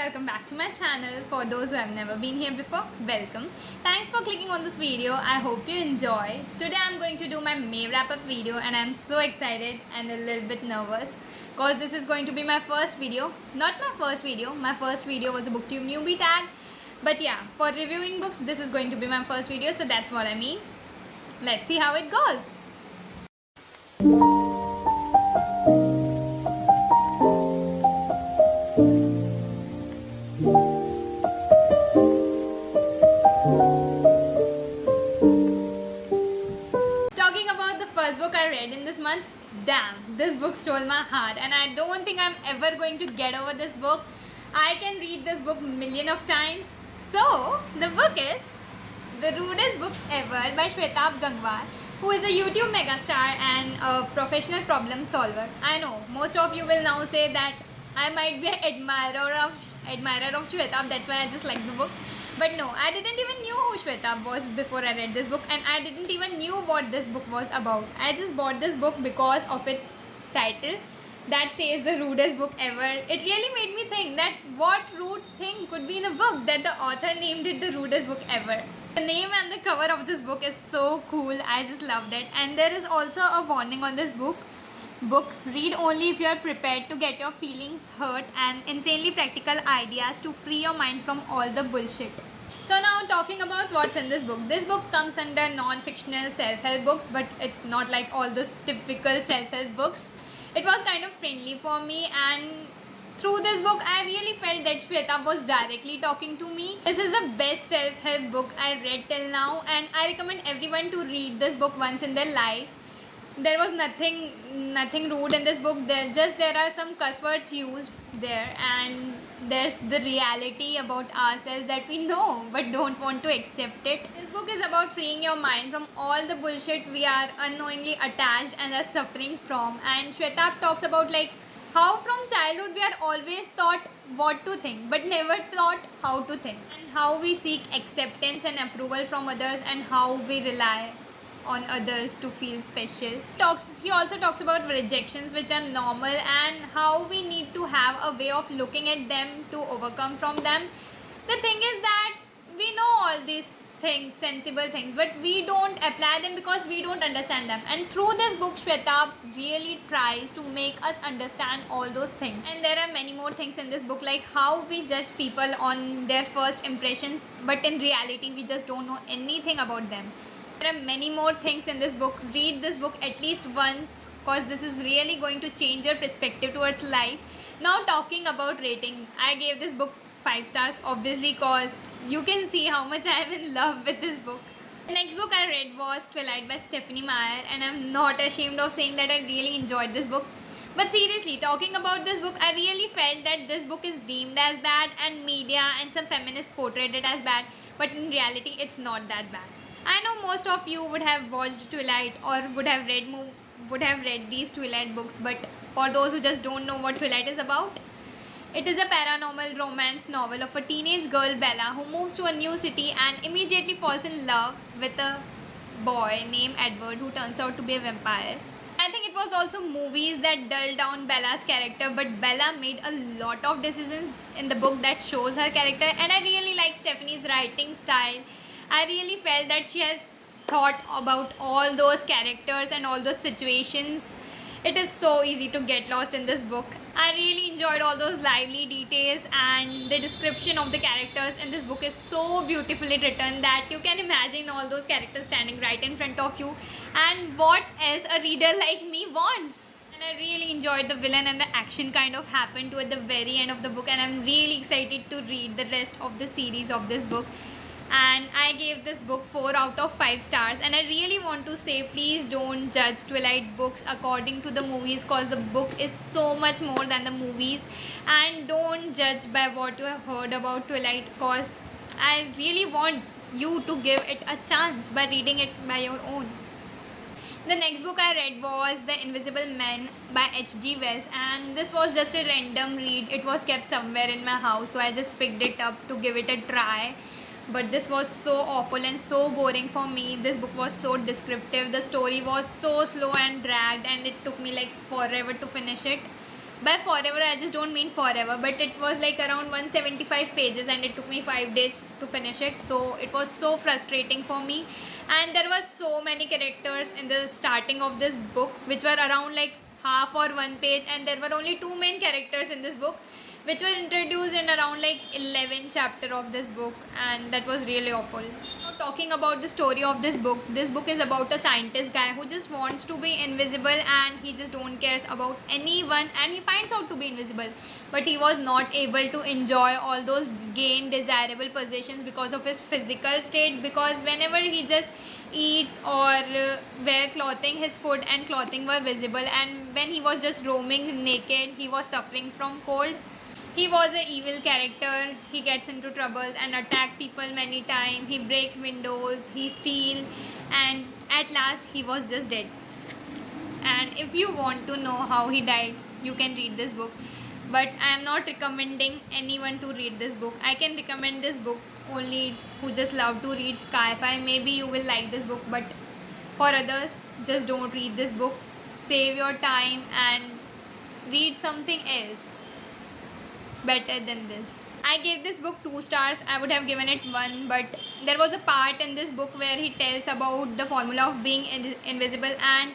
welcome back to my channel. For those who have never been here before, welcome. Thanks for clicking on this video. I hope you enjoy. Today I'm going to do my May wrap-up video and I'm so excited and a little bit nervous because this is going to be my first video. Not my first video. My first video was a BookTube newbie tag. But yeah, for reviewing books, this is going to be my first video, so that's what I mean. Let's see how it goes. Talking about the first book I read in this month, damn, this book stole my heart and I don't think I'm ever going to get over this book. I can read this book million of times. So, the book is The Rudest Book Ever by Shwetabh Gangwar, who is a YouTube megastar and a professional problem solver. I know, most of you will now say that I might be an admirer of Shwetabh, that's why I just like the book. But no, I didn't even knew who Shwetabh was before I read this book, and I didn't even knew what this book was about. I just bought this book because of its title that says the rudest book ever. It really made me think that what rude thing could be in a book that the author named it the rudest book ever. The name and the cover of this book is so cool. I just loved it. And there is also a warning on this book. Read only if you are prepared to get your feelings hurt and insanely practical ideas to free your mind from all the bullshit. So now talking about what's in this book. This book comes under non-fictional self-help books, but it's not like all those typical self-help books. It was kind of friendly for me, and through this book I really felt that Shweta was directly talking to me. This is the best self-help book I read till now, and I recommend everyone to read this book once in their life. There was nothing rude in this book. There are some cuss words used there, and there's the reality about ourselves that we know but don't want to accept it. This book is about freeing your mind from all the bullshit we are unknowingly attached and are suffering from. And Shwetabh talks about like how from childhood we are always taught what to think but never taught how to think, and how we seek acceptance and approval from others, and how we rely on others to feel special. He also talks about rejections which are normal and how we need to have a way of looking at them to overcome from them. The thing is that we know all these things, sensible things, but we don't apply them because we don't understand them. And through this book, Shweta really tries to make us understand all those things. And there are many more things in this book, like how we judge people on their first impressions, but in reality we just don't know anything about them. There are many more things in this book. Read this book at least once because this is really going to change your perspective towards life. Now talking about rating, I gave this book 5 stars obviously because you can see how much I am in love with this book. The next book I read was Twilight by Stephenie Meyer, and I'm not ashamed of saying that I really enjoyed this book. But seriously, talking about this book, I really felt that this book is deemed as bad and media and some feminists portrayed it as bad, but in reality it's not that bad. I know most of you would have watched Twilight or would have read these Twilight books, but for those who just don't know what Twilight is about, it is a paranormal romance novel of a teenage girl, Bella, who moves to a new city and immediately falls in love with a boy named Edward who turns out to be a vampire. I think it was also movies that dulled down Bella's character, but Bella made a lot of decisions in the book that shows her character, and I really like Stephenie's writing style. I really felt that she has thought about all those characters and all those situations. It is so easy to get lost in this book. I really enjoyed all those lively details, and the description of the characters in this book is so beautifully written that you can imagine all those characters standing right in front of you, and what else a reader like me wants. And I really enjoyed the villain, and the action kind of happened to at the very end of the book, and I'm really excited to read the rest of the series of this book. And I gave this book 4 out of 5 stars, and I really want to say, please don't judge Twilight books according to the movies, because the book is so much more than the movies. And don't judge by what you have heard about Twilight, because I really want you to give it a chance by reading it by your own. The next book I read was The Invisible Men by H.G. Wells, and this was just a random read. It was kept somewhere in my house, so I just picked it up to give it a try. But this was so awful and so boring for me. This book was so descriptive. The story was so slow and dragged, and it took me like forever to finish it. By forever, I just don't mean forever, but it was like around 175 pages and it took me 5 days to finish it. So it was so frustrating for me. And there were so many characters in the starting of this book, which were around like half or one page, and there were only two main characters in this book, which were introduced in around like 11 chapter of this book, and that was really awful. Now, talking about the story of this book is about a scientist guy who just wants to be invisible, and he just don't cares about anyone, and he finds out to be invisible, but he was not able to enjoy all those gain desirable possessions because of his physical state, because whenever he just eats or wear clothing, his food and clothing were visible, and when he was just roaming naked, he was suffering from cold. He was an evil character. He gets into trouble and attack people many times. He breaks windows, he steal, and at last he was just dead. And if you want to know how he died, you can read this book. But I am not recommending anyone to read this book. I can recommend this book only who just love to read sci-fi. Maybe you will like this book, but for others, just don't read this book. Save your time and read something else better than this. I gave this book 2 stars. I would have given it 1, but there was a part in this book where he tells about the formula of being invisible, and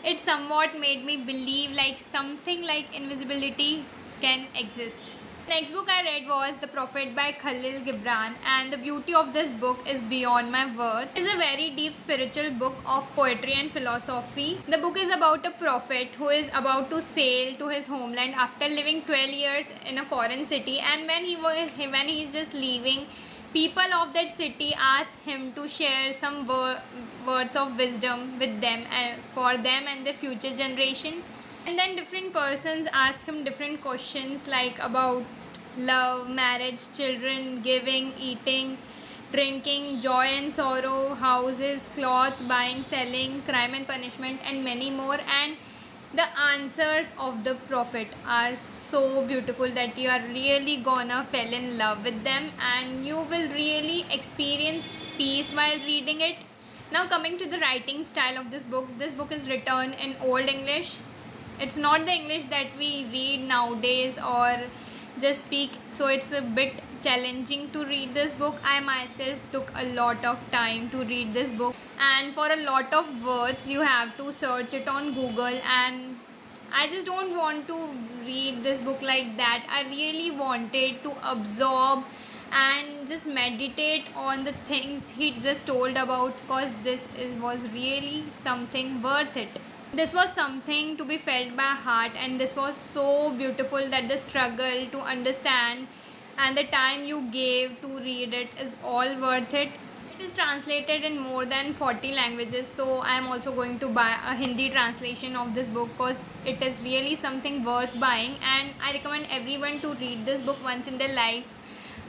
it somewhat made me believe like something like invisibility can exist. Next book I read was The Prophet by Khalil Gibran, and the beauty of this book is beyond my words. It is a very deep spiritual book of poetry and philosophy. The book is about a prophet who is about to sail to his homeland after living 12 years in a foreign city, and when he is just leaving, people of that city ask him to share some words of wisdom with them and for them and the future generation. And then different persons ask him different questions like about love, marriage, children, giving, eating, drinking, joy and sorrow, houses, clothes, buying, selling, crime and punishment, and many more. And the answers of the prophet are so beautiful that you are really gonna fall in love with them, and you will really experience peace while reading it. Now, coming to the writing style of this book is written in Old English. It's not the English that we read nowadays or just speak, so it's a bit challenging to read this book. I myself took a lot of time to read this book, and for a lot of words you have to search it on Google, and I just don't want to read this book like that. I really wanted to absorb and just meditate on the things he just told about, because was really something worth it. This was something to be felt by heart, and this was so beautiful that the struggle to understand and the time you gave to read it is all worth it. It is translated in more than 40 languages, so I am also going to buy a Hindi translation of this book because it is really something worth buying, and I recommend everyone to read this book once in their life.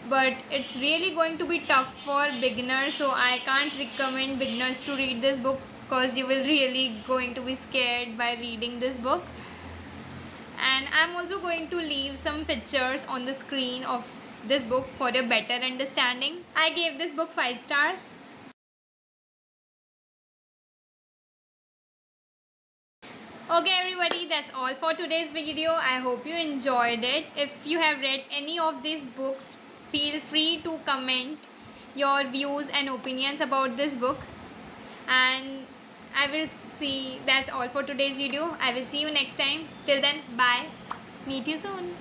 But it's really going to be tough for beginners, so I can't recommend beginners to read this book because you will really going to be scared by reading this book. And I'm also going to leave some pictures on the screen of this book for a better understanding. I gave this book 5 stars. Okay everybody, that's all for today's video. I hope you enjoyed it. If you have read any of these books, feel free to comment your views and opinions about this book. And that's all for today's video. I will see you next time. Till then, bye. Meet you soon.